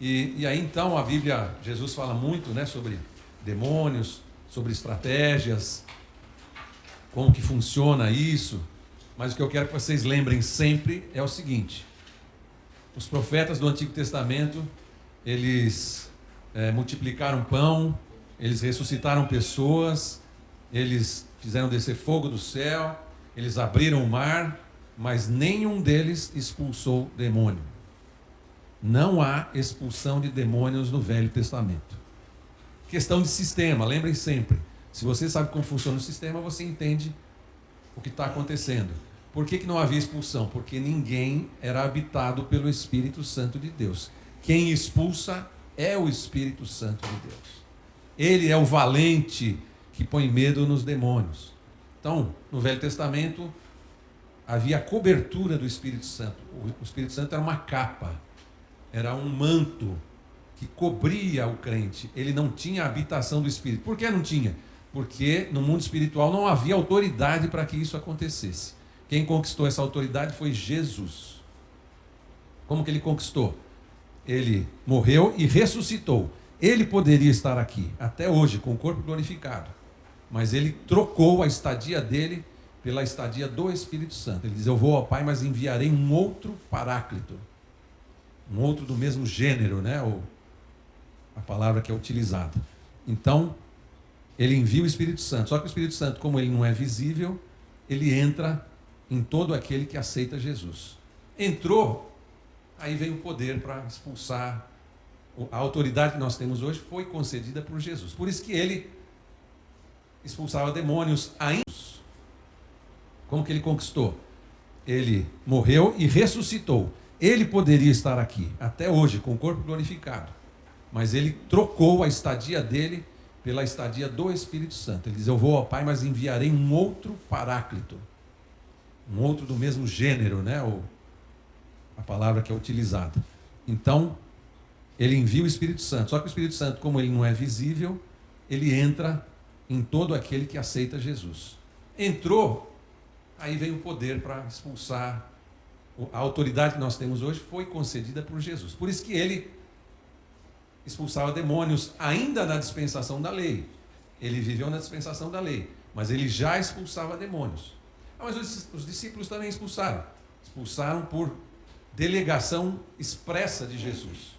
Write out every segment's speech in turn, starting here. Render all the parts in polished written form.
E aí então a Bíblia, Jesus fala muito, né, sobre demônios, sobre estratégias, como que funciona isso. Mas o que eu quero que vocês lembrem sempre é o seguinte: os profetas do Antigo Testamento, eles multiplicaram pão, eles ressuscitaram pessoas, eles fizeram descer fogo do céu, eles abriram o mar, mas nenhum deles expulsou demônio. Não há expulsão de demônios no Velho Testamento. Questão de sistema, lembrem sempre. Se você sabe como funciona o sistema, você entende o que está acontecendo. Por que não havia expulsão? Porque ninguém era habitado pelo Espírito Santo de Deus. Quem expulsa é o Espírito Santo de Deus. Ele é o valente que põe medo nos demônios. Então, no Velho Testamento, havia a cobertura do Espírito Santo. O Espírito Santo era uma capa, era um manto que cobria o crente. Ele não tinha a habitação do Espírito. Por que não tinha? Porque no mundo espiritual não havia autoridade para que isso acontecesse. Quem conquistou essa autoridade foi Jesus. Como que ele conquistou? Ele morreu e ressuscitou. Ele poderia estar aqui até hoje com o corpo glorificado, mas ele trocou a estadia dele pela estadia do Espírito Santo. Ele diz: eu vou ao Pai, mas enviarei um outro paráclito, um outro do mesmo gênero, né? A palavra que é utilizada. Então, ele envia o Espírito Santo. Só que o Espírito Santo, como ele não é visível, ele entra em todo aquele que aceita Jesus. Entrou, aí vem o poder para expulsar. A autoridade que nós temos hoje foi concedida por Jesus. Por isso que ele expulsava demônios ainda. Como que ele conquistou? Ele morreu e ressuscitou. Ele poderia estar aqui até hoje com o corpo glorificado, mas ele trocou a estadia dele pela estadia do Espírito Santo. Ele diz: eu vou ao Pai, mas enviarei um outro paráclito, um outro do mesmo gênero, né? A palavra que é utilizada. Então, ele envia o Espírito Santo. Só que o Espírito Santo, como ele não é visível, ele entra em todo aquele que aceita Jesus. Entrou, aí vem o poder para expulsar. A autoridade que nós temos hoje foi concedida por Jesus. Por isso que ele expulsava demônios ainda na dispensação da lei. Ele viveu na dispensação da lei, mas ele já expulsava demônios. Mas os discípulos também expulsaram. Expulsaram por delegação expressa de Jesus.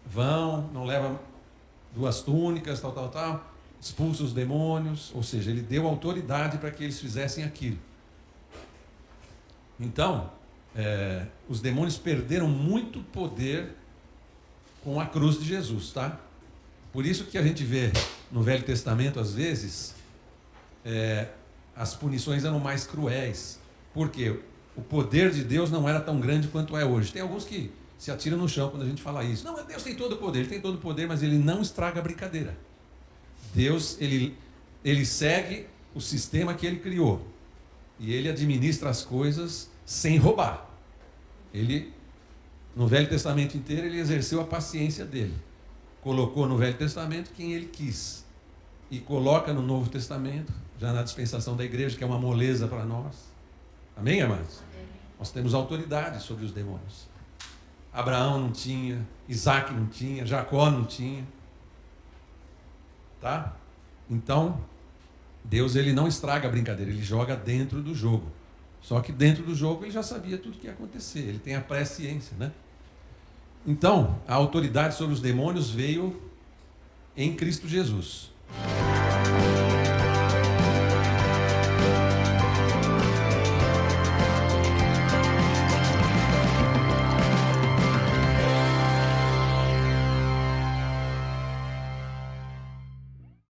Vão, não levam 2 túnicas, tal. Expulsa os demônios, ou seja, ele deu autoridade para que eles fizessem aquilo. Então, os demônios perderam muito poder com a cruz de Jesus, tá? Por isso que a gente vê no Velho Testamento, às vezes, as punições eram mais cruéis. Por quê? O poder de Deus não era tão grande quanto é hoje. Tem alguns que se atiram no chão quando a gente fala isso. Não, mas Deus tem todo o poder, ele tem todo o poder, mas ele não estraga a brincadeira. Deus, ele segue o sistema que ele criou. E ele administra as coisas sem roubar. Ele, no Velho Testamento inteiro, ele exerceu a paciência dele. Colocou no Velho Testamento quem ele quis. E coloca no Novo Testamento, já na dispensação da igreja, que é uma moleza para nós. Amém, amados? Amém. Nós temos autoridade sobre os demônios. Abraão não tinha, Isaac não tinha, Jacó não tinha. Tá? Então, Deus, ele não estraga a brincadeira, ele joga dentro do jogo. Só que dentro do jogo ele já sabia tudo o que ia acontecer, ele tem a presciência, né? Então, a autoridade sobre os demônios veio em Cristo Jesus.